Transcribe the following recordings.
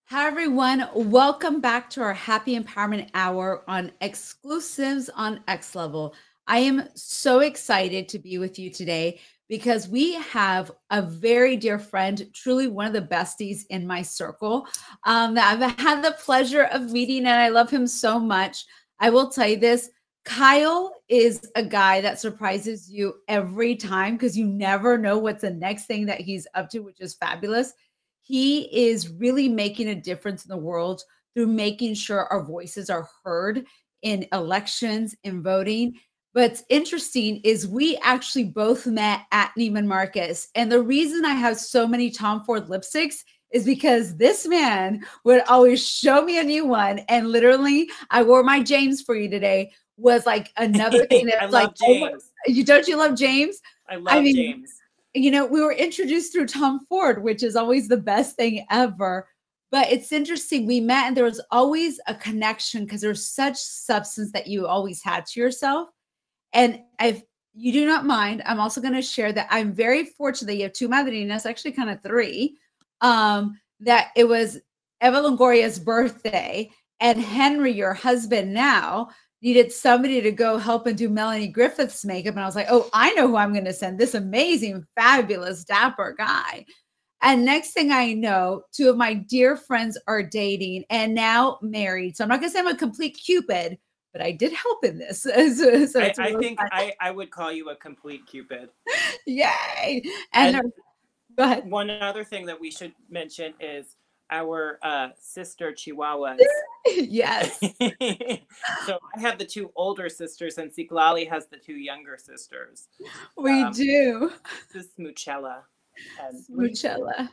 Hi, everyone. Welcome back to our Happy Empowerment Hour on exclusives on X Level. I am so excited to be with you today because we have a very dear friend, truly one of the besties in my circle that I've had the pleasure of meeting, and I love him so much. I will tell you this. Kyle is a guy that surprises you every time because you never know what's the next thing that he's up to, which is fabulous. He is really making a difference in the world through making sure our voices are heard in elections, in voting. What's interesting is we actually both met at Neiman Marcus. And the reason I have so many Tom Ford lipsticks is because this man would always show me a new one. And literally, I wore my James for you today, was like another thing I that's like, love James. don't you love James? I I love mean, James. we were introduced through Tom Ford, which is always the best thing ever. But it's interesting. We met and there was always a connection because there's such substance that you always had to yourself. And if you do not mind, I'm also going to share that I'm very fortunate that you have two madrinas, actually kind of three, that it was Eva Longoria's birthday and Henry, your husband now, needed somebody to go help and do Melanie Griffith's makeup. And I was like, oh, I know who I'm going to send, this amazing, fabulous, dapper guy. And next thing I know, two of my dear friends are dating and now married. So I'm not going to say I'm a complete Cupid, but I did help in this. So it's I really think fun. I would call you a complete Cupid. Yay. And And go ahead. one other thing that we should mention is our sister Chihuahuas. Yes, So I have the two older sisters, and Citlali has the two younger sisters. we Um, do. this is Smuchella. And what do you say? Smuchella.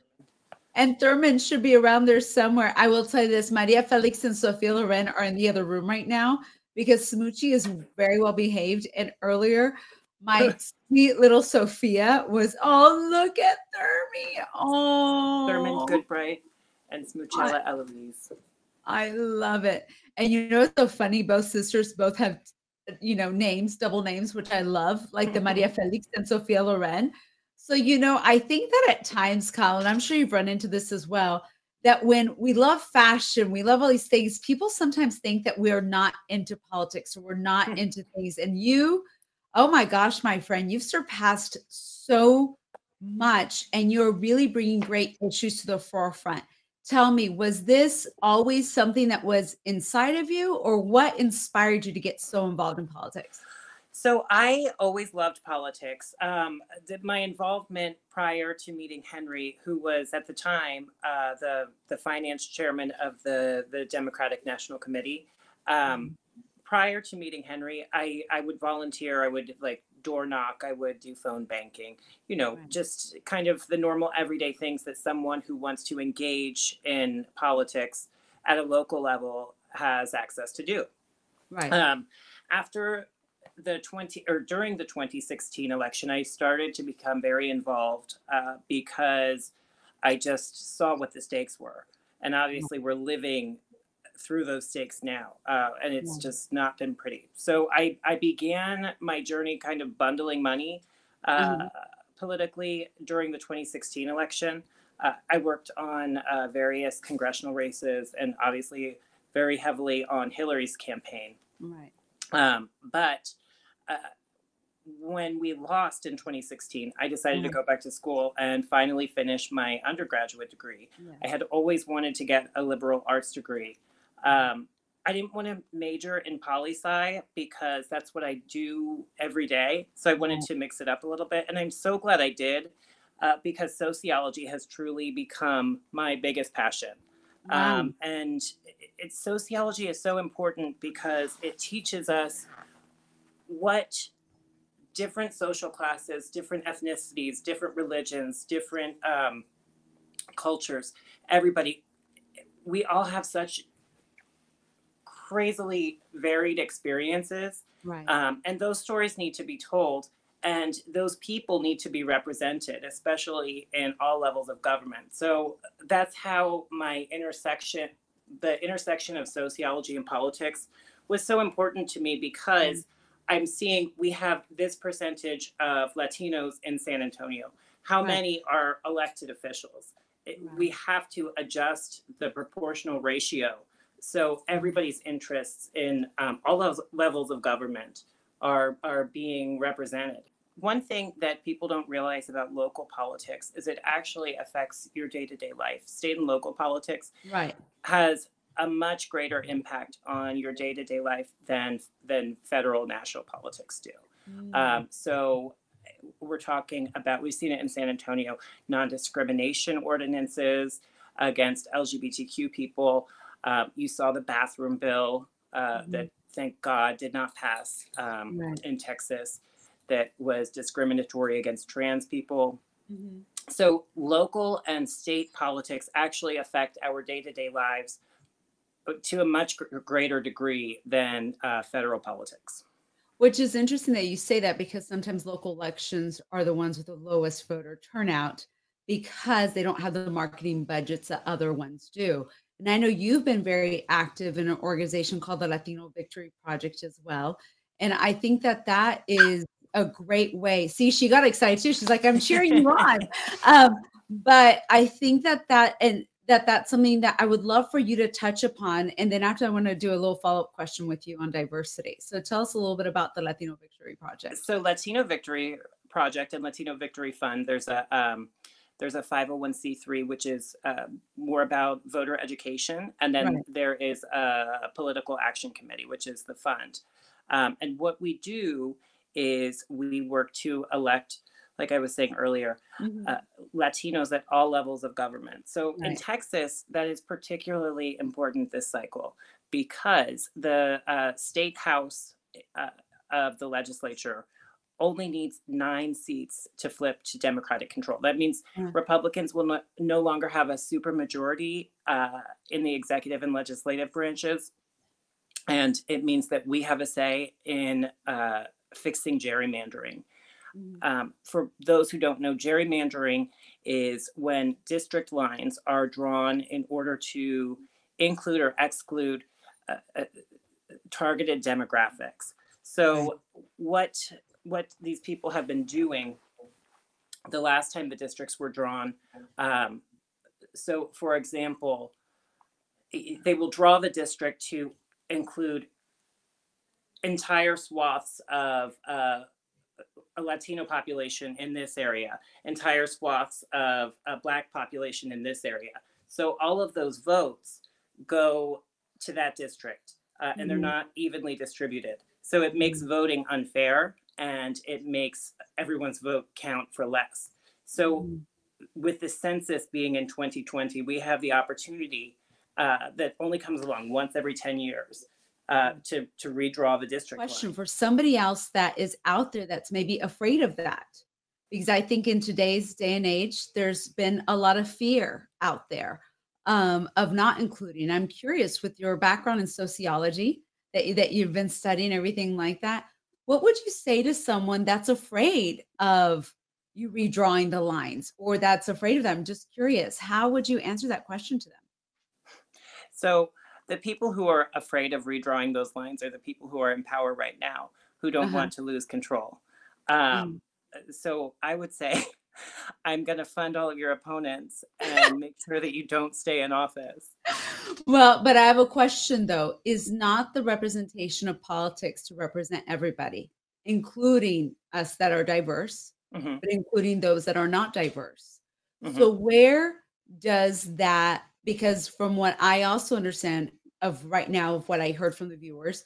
And Thurman should be around there somewhere. I will tell you this, Maria Felix and Sofia Loren are in the other room right now because Smoochie is very well behaved. And earlier, my sweet little Sophia was, oh, look at Thurmy. Thurman Oh, Goodbright and I, Smuchella Eloise. I love it. And you know what's so funny? Both sisters both have, names, double names, which I love, like the Maria Felix and Sofia Loren. So, I think that at times, Colin, I'm sure you've run into this as well, that when we love fashion, we love all these things, people sometimes think that we are not into politics or we're not into things. And you, oh my gosh, my friend, you've surpassed so much and you're really bringing great issues to the forefront. Tell me, was this always something that was inside of you, or what inspired you to get so involved in politics? So I always loved politics. My involvement prior to meeting Henry, who was at the time the finance chairman of the Democratic National Committee. Um, Mhm. Prior to meeting Henry, I would volunteer. I would like door knock. I would do phone banking. Right. Just kind of the normal everyday things that someone who wants to engage in politics at a local level has access to do. Right. Um, After the 20 or during the 2016 election, I started to become very involved because I just saw what the stakes were. And Yeah. obviously, we're living through those stakes now, and it's Yeah. just not been pretty. So I began my journey kind of bundling money uh, Uh-huh. politically during the 2016 election. I worked on various congressional races and obviously very heavily on Hillary's campaign. Right. But uh, when we lost in 2016, I decided to Uh-huh. go back to school and finally finish my undergraduate degree. I Yes. had always wanted to get a liberal arts degree. Mhm. Um, I didn't want to major in poli sci because that's what I do every day. So I wanted Right. to mix it up a little bit. And I'm so glad I did because sociology has truly become my biggest passion. Wow. And sociology is so important because it teaches us what different social classes, different ethnicities, different religions, different cultures, everybody, we all have such crazily varied experiences. Right. And those stories need to be told. And those people need to be represented, especially in all levels of government. So that's how the intersection of sociology and politics was so important to me Yeah. because I'm seeing we have this percentage of Latinos in San Antonio. How Right. many are elected officials? we have to adjust the proportional ratio so everybody's interests in all those levels of government are being represented. One thing that people don't realize about local politics is it actually affects your day-to-day life. State and local politics has a much greater impact on your day-to-day life than federal national politics do. So we're talking about, we've seen it in San Antonio, non-discrimination ordinances against LGBTQ people. You saw the bathroom bill that, thank God, did not pass in Texas, that was discriminatory against trans people. So local and state politics actually affect our day-to-day lives to a much greater degree than federal politics. Which is interesting that you say that, because sometimes local elections are the ones with the lowest voter turnout because they don't have the marketing budgets that other ones do. And I know you've been very active in an organization called the Latino Victory Project as well. And I think that that is a great way. See, she got excited too. She's like, I'm cheering you on. But I think that that's something that I would love for you to touch upon. And then after, I want to do a little follow-up question with you on diversity. So tell us a little bit about the Latino Victory Project. So Latino Victory Project and Latino Victory Fund, there's a 501c3, which is more about voter education. And then there is a political action committee, which is the fund. And what we do is we work to elect, like I was saying earlier, Latinos at all levels of government. So in Texas, that is particularly important this cycle, because the state house of the legislature only needs 9 seats to flip to Democratic control. That means Republicans will no longer have a supermajority in the executive and legislative branches. And it means that we have a say in fixing gerrymandering. For those who don't know, gerrymandering is when district lines are drawn in order to include or exclude targeted demographics. So what these people have been doing the last time the districts were drawn, so for example, they will draw the district to include entire swaths of a Latino population in this area, entire swaths of a Black population in this area. So all of those votes go to that district, and they're not evenly distributed. So it makes voting unfair, and it makes everyone's vote count for less. So with the census being in 2020, we have the opportunity that only comes along once every 10 years to redraw the district Question line. for somebody else that is out there that's maybe afraid of that, because I think in today's day and age, there's been a lot of fear out there of not including. I'm curious, with your background in sociology, that you've been studying everything like that, what would you say to someone that's afraid of you redrawing the lines, or that's afraid of them? I'm just curious, how would you answer that question to them? So the people who are afraid of redrawing those lines are the people who are in power right now, who don't want to lose control. So I would say, I'm going to fund all of your opponents and make sure that you don't stay in office. Well, but I have a question though. Is not the representation of politics to represent everybody, including us that are diverse, but including those that are not diverse? So where does that, because from what I also understand of right now, of what I heard from the viewers,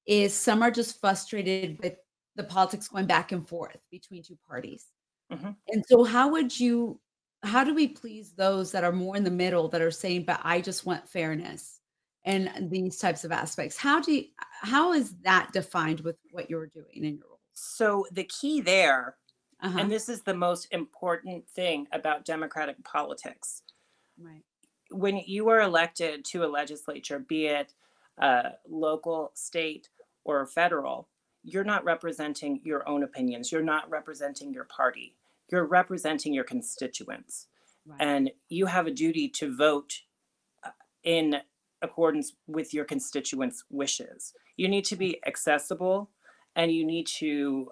is some are just frustrated with the politics going back and forth between two parties. And so how do we please those that are more in the middle, that are saying, but I just want fairness and these types of aspects? How is that defined with what you're doing in your role? So the key there, and this is the most important thing about democratic politics. When you are elected to a legislature, be it local, state, or federal, you're not representing your own opinions. You're not representing your party. You're representing your constituents. And you have a duty to vote in accordance with your constituents' wishes. You need to be accessible, and you need to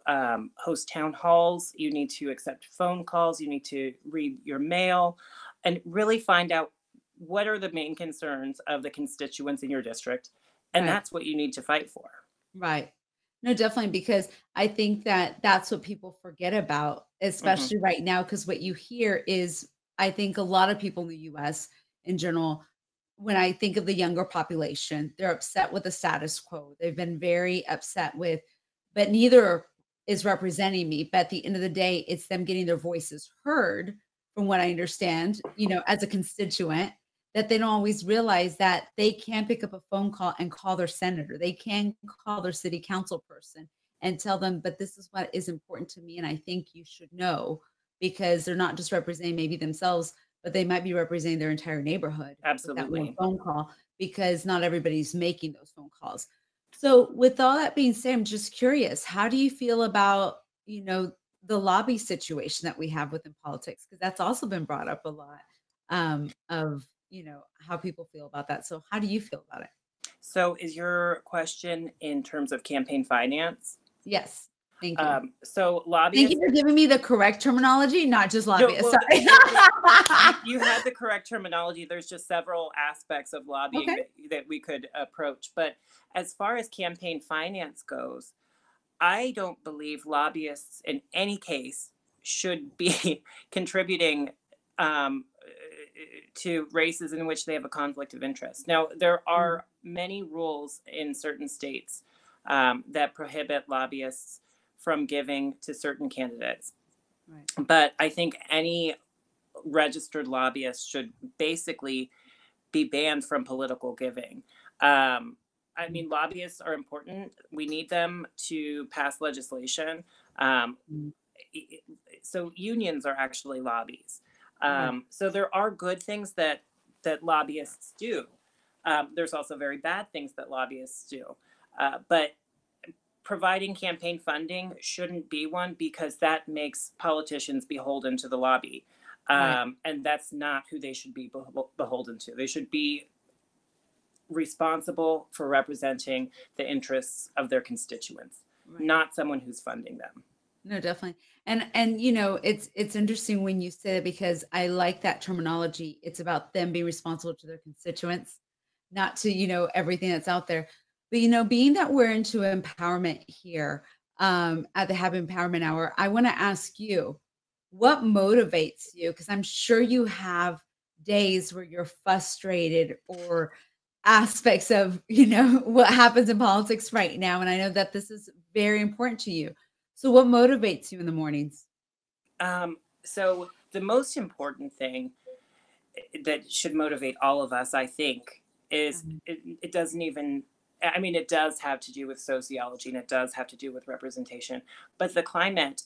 host town halls. You need to accept phone calls. You need to read your mail. and really find out what are the main concerns of the constituents in your district. And Right. that's what you need to fight for. Right. No, definitely, because I think that that's what people forget about, Hmm. especially right now. Because what you hear is, I think a lot of people in the US in general, when I think of the younger population, they're upset with the status quo. They've been very upset with, but neither is representing me. But at the end of the day, it's them getting their voices heard, from what I understand, as a constituent, that they don't always realize that they can pick up a phone call and call their senator. They can call their city council person and tell them, but this is what is important to me. And I think you should know, because they're not just representing maybe themselves, but they might be representing their entire neighborhood with that one Absolutely. phone call, because not everybody's making those phone calls. So with all that being said, I'm just curious, how do you feel about, the lobby situation that we have within politics? Because that's also been brought up a lot, of how people feel about that. So how do you feel about it? So is your question in terms of campaign finance? Yes. Thank you. So Thank you lobbyists, for giving me the correct terminology, not just no, lobbyist. well, Sorry. you had the correct terminology. There's just several aspects of lobbying Okay. that we could approach. But as far as campaign finance goes, I don't believe lobbyists in any case should be contributing um, to races in which they have a conflict of interest. Now, there Mm, are many rules in certain states that prohibit lobbyists from giving to certain candidates. right. But I think any registered lobbyist should basically be banned from political giving. I Mm, mean, lobbyists are important. We need them to pass legislation. Um, mm, so unions are actually lobbies. right. So there are good things that lobbyists do. There's also very bad things that lobbyists do. But providing campaign funding shouldn't be one, because that makes politicians beholden to the lobby. Right. And that's not who they should be beholden to. They should be responsible for representing the interests of their constituents, Right. not someone who's funding them. No, definitely. And it's interesting when you say it, because I like that terminology. It's about them being responsible to their constituents, not to, everything that's out there. But being that we're into empowerment here, at the Happy Empowerment Hour, I want to ask you, what motivates you? Because I'm sure you have days where you're frustrated, or aspects of, what happens in politics right now. And I know that this is very important to you. So what motivates you in the mornings? So the most important thing that should motivate all of us, I think, is Mhm. it doesn't even, I mean, it does have to do with sociology, and it does have to do with representation, but climate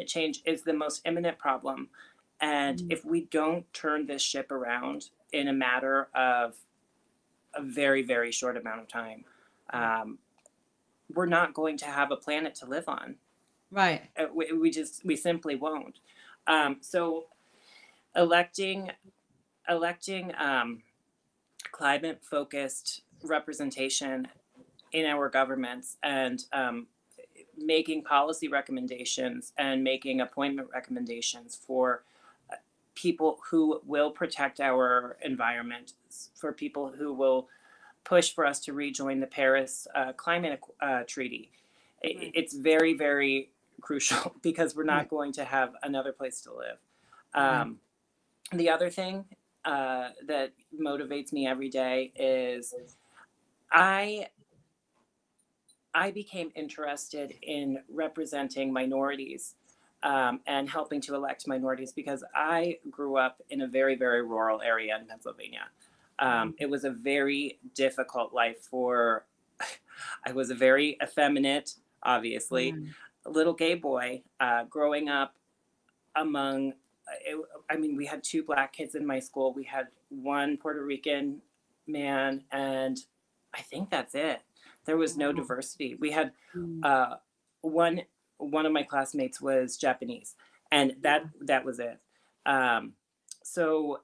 change is the most imminent problem. And Mm, if we don't turn this ship around in a matter of a very, very short amount of time, right. um, we're not going to have a planet to live on. Right. We simply won't. So electing electing climate focused representation in our governments, and making policy recommendations and making appointment recommendations for people who will protect our environment, for people who will push for us to rejoin the Paris Climate Treaty. Right. It's very, very crucial because we're Right. not going to have another place to live. Right. Um, the other thing that motivates me every day is I I became interested in representing minorities, and helping to elect minorities, because I grew up in a very, very rural area in Pennsylvania. Mhm. It was a very difficult life for, I was a very effeminate, obviously, Right. little gay boy growing up among, I mean, we had two black kids in my school. We had one Puerto Rican man, and I think that's it. There was no Wow. diversity. We had Mm, uh, one one of my classmates was Japanese, and yeah. that was it. Um, so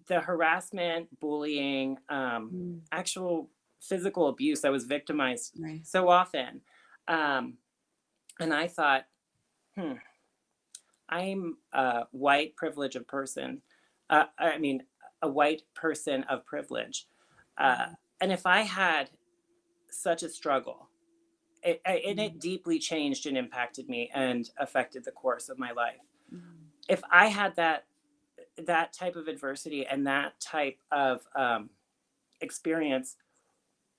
the harassment, bullying, Mm, actual physical abuse, I was victimized right. so often, um, and I thought, hmm, I'm a white privilege of person. I mean, a white person of privilege. Uh, Mhm. and if I had such a struggle, and Mhm. it deeply changed and impacted me and affected the course of my life. Mhm. If I had that type of adversity and that type of experience,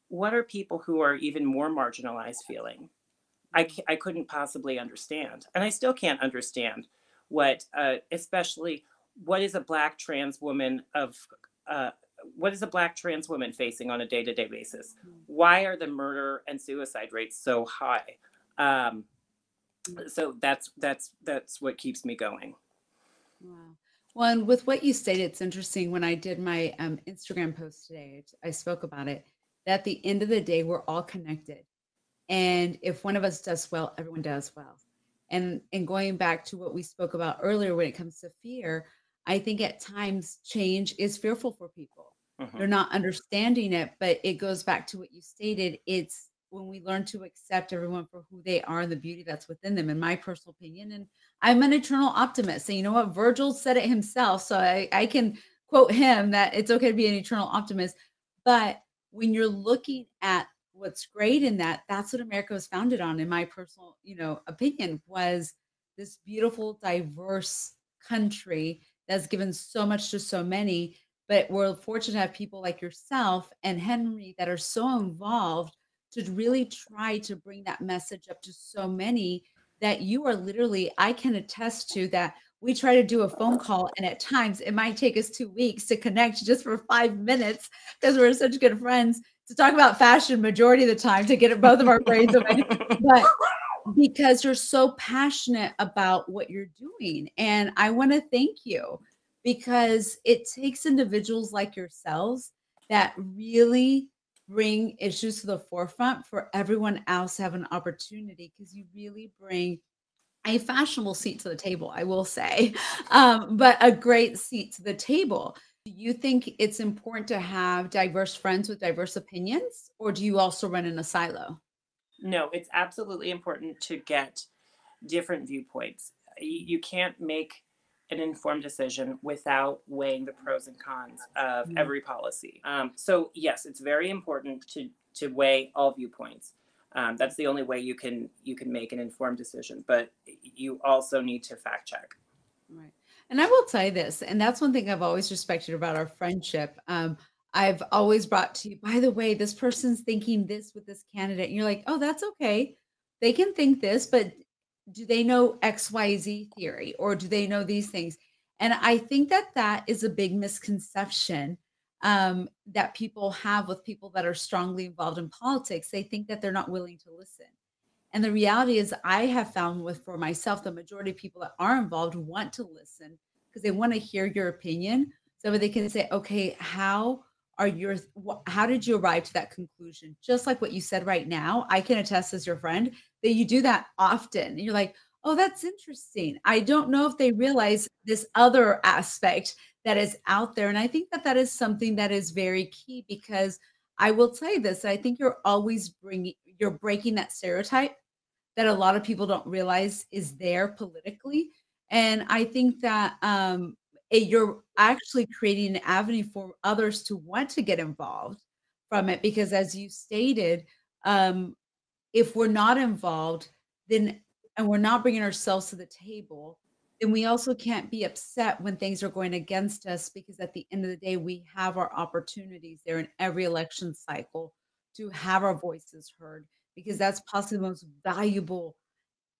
what are people who are even more marginalized feeling? Mhm. I couldn't possibly understand, and I still can't understand what, especially what is a black trans woman uh, what is a black trans woman facing on a day to day basis? Mhm. Why are the murder and suicide rates so high? Um, so that's what keeps me going. Wow. Well, and with what you stated, it's interesting. When I did my Instagram post today, I spoke about it. That at the end of the day, we're all connected, and if one of us does well, everyone does well. And going back to what we spoke about earlier, when it comes to fear, I think at times change is fearful for people. They're Hmm. not understanding it, but it goes back to what you stated. It's when we learn to accept everyone for who they are and the beauty that's within them, in my personal opinion. And I'm an eternal optimist. And you know what? Virgil said it himself. So I can quote him that it's okay to be an eternal optimist. But when you're looking at what's great in that, that's what America was founded on, in my personal, opinion, was this beautiful, diverse country that's given so much to so many. But we're fortunate to have people like yourself and Henry that are so involved to really try to bring that message up to so many, that you are literally, I can attest to that. We try to do a phone call, and at times it might take us 2 weeks to connect just for 5 minutes because we're such good friends to talk about fashion majority of the time to get both of our brains away. But because you're so passionate about what you're doing. And I want to thank you because it takes individuals like yourselves that really bring issues to the forefront for everyone else to have an opportunity, because you really bring a fashionable seat to the table, I will say, but a great seat to the table. Do you think it's important to have diverse friends with diverse opinions, or do you also run in a silo? No, it's absolutely important to get different viewpoints. You can't make an informed decision without weighing the pros and cons of Mhm. every policy. So yes, it's very important to weigh all viewpoints. That's the only way you can make an informed decision. But you also need to fact check. Right. And I will tell you this, and that's one thing I've always respected about our friendship. I've always brought to you, by the way, this person's thinking this with this candidate. And you're like, oh, that's okay. They can think this, but do they know XYZ theory, or do they know these things? And I think that that is a big misconception that people have with people that are strongly involved in politics. They think that they're not willing to listen. And the reality is, I have found with for myself, the majority of people that are involved want to listen because they want to hear your opinion. So they can say, okay, how are your, how did you arrive to that conclusion? Just like what you said right now, I can attest as your friend that you do that often. And you're like, oh, that's interesting. I don't know if they realize this other aspect that is out there. And I think that that is something that is very key, because I will tell you this, I think you're always you're breaking that stereotype that a lot of people don't realize is there politically. And I think that you're actually creating an avenue for others to want to get involved from it, because as you stated, um, if we're not involved, then and we're not bringing ourselves to the table, then we also can't be upset when things are going against us, because at the end of the day, we have our opportunities there in every election cycle to have our voices heard, because that's possibly the most valuable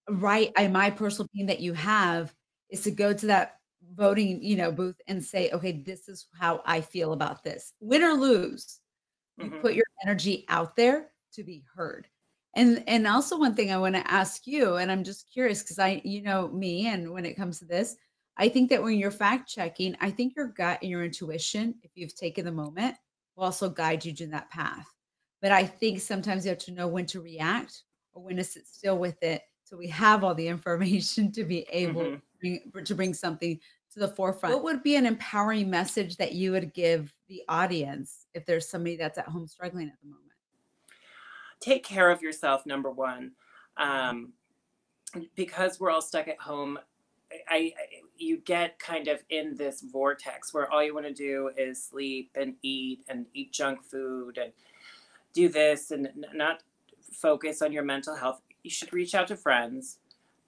right, in my personal opinion, that you have, is to go to that voting, booth and say, okay, this is how I feel about this. Win or lose, you Hmm. put your energy out there to be heard. And also one thing I want to ask you, and I'm just curious because you know me, and when it comes to this, I think that when you're fact checking, I think your gut and your intuition, if you've taken the moment, will also guide you to that path. But I think sometimes you have to know when to react or when to sit still with it, so we have all the information to be able Hmm. to bring something to the forefront. What would be an empowering message that you would give the audience if there's somebody that's at home struggling at the moment? Take care of yourself, number one. Mhm. Um, because we're all stuck at home, you get kind of in this vortex where all you want to do is sleep and eat junk food and do this and not focus on your mental health. You should reach out to friends,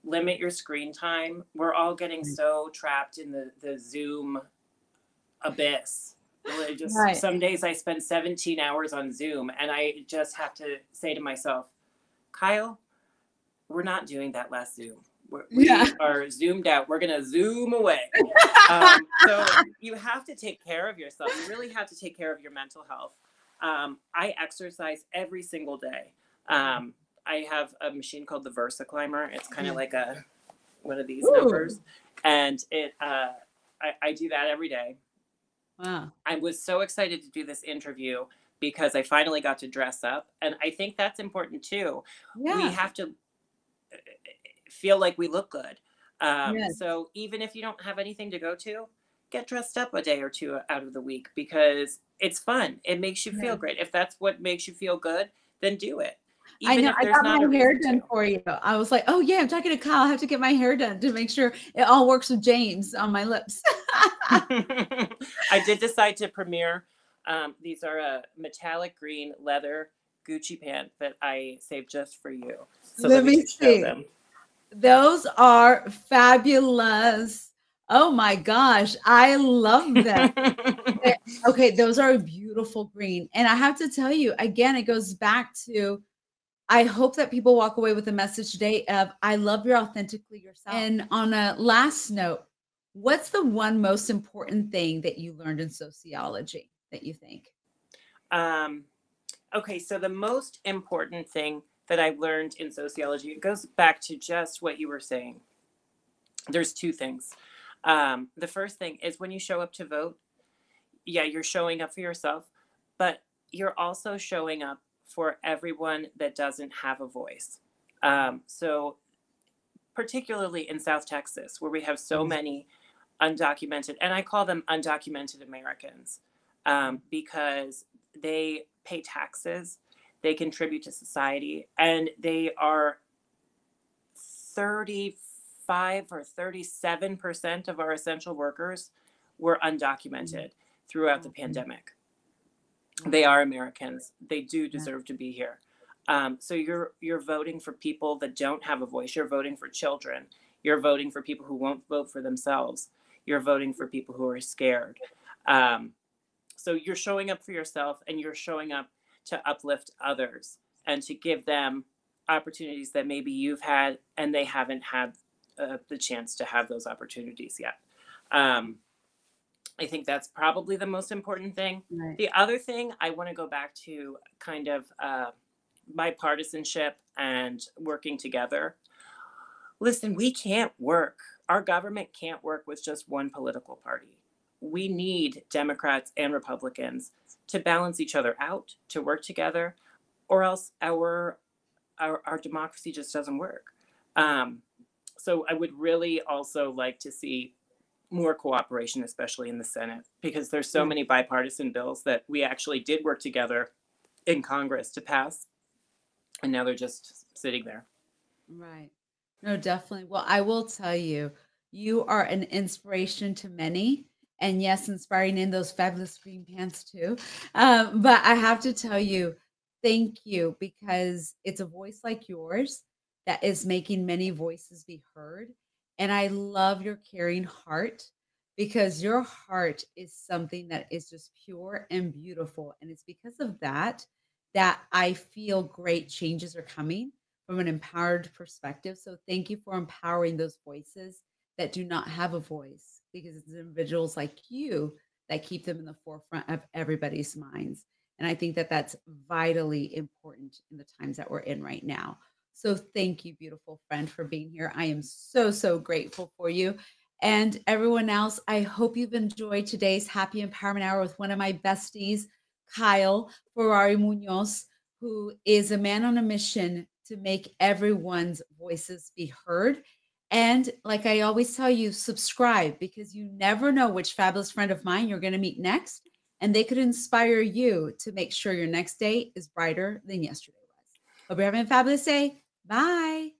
limit your screen time. We're all getting so trapped in the Zoom abyss. Some days I spend 17 hours on Zoom, and I just have to say to myself, Kyle, we're not doing that last Zoom. We are zoomed out. We're going to zoom away. So you have to take care of yourself. You really have to take care of your mental health. I exercise every single day. I have a machine called the Versa Climber. It's kind of like one of these numbers. And I do that every day. Wow. I was so excited to do this interview because I finally got to dress up. And I think that's important too. Yeah. We have to feel like we look good. So even if you don't have anything to go to, get dressed up a day or two out of the week because it's fun. It makes you feel great. If that's what makes you feel good, then do it. Even I got my hair done for you. I was like, oh yeah, I'm talking to Kyle. I have to get my hair done to make sure it all works with James on my lips. I did decide to premiere. These are a metallic green leather Gucci pant that I saved just for you. So let me see. Them. Those are fabulous. Oh my gosh, I love them. Okay, those are a beautiful green. And I have to tell you, again, it goes back to, I hope that people walk away with a message today of, I love your authentically yourself. And on a last note, what's the one most important thing that you learned in sociology that you think? Okay, so the most important thing that I've learned in sociology, it goes back to just what you were saying. There's two things. The first thing is when you show up to vote, you're showing up for yourself, but you're also showing up for everyone that doesn't have a voice. So particularly in South Texas, where we have so many undocumented, and I call them undocumented Americans, because they pay taxes, they contribute to society, and they are 35 or 37% of our essential workers were undocumented throughout the pandemic. They are Americans. They do deserve to be here. So you're voting for people that don't have a voice. You're voting for children. You're voting for people who won't vote for themselves. You're voting for people who are scared. So you're showing up for yourself, and you're showing up to uplift others and to give them opportunities that maybe you've had and they haven't had the chance to have those opportunities yet. I think that's probably the most important thing. Right. The other thing, I want to go back to kind of bipartisanship and working together. Listen, we can't work. Our government can't work with just one political party. We need Democrats and Republicans to balance each other out, to work together, or else our democracy just doesn't work. So I would really also like to see more cooperation, especially in the Senate, because there's so many bipartisan bills that we actually did work together in Congress to pass, and now they're just sitting there. Right. No, definitely. Well, I will tell you, you are an inspiration to many. And yes, inspiring in those fabulous green pants too. But I have to tell you, thank you, because it's a voice like yours that is making many voices be heard. And I love your caring heart, because your heart is something that is just pure and beautiful. And it's because of that I feel great changes are coming from an empowered perspective. So thank you for empowering those voices that do not have a voice, because it's individuals like you that keep them in the forefront of everybody's minds. And I think that that's vitally important in the times that we're in right now. So thank you, beautiful friend, for being here. I am so, so grateful for you. And everyone else, I hope you've enjoyed today's Happy Empowerment Hour with one of my besties, Kyle Ferari-Munoz, who is a man on a mission to make everyone's voices be heard. And like I always tell you, subscribe, because you never know which fabulous friend of mine you're going to meet next. And they could inspire you to make sure your next day is brighter than yesterday was. Hope you're having a fabulous day. Bye.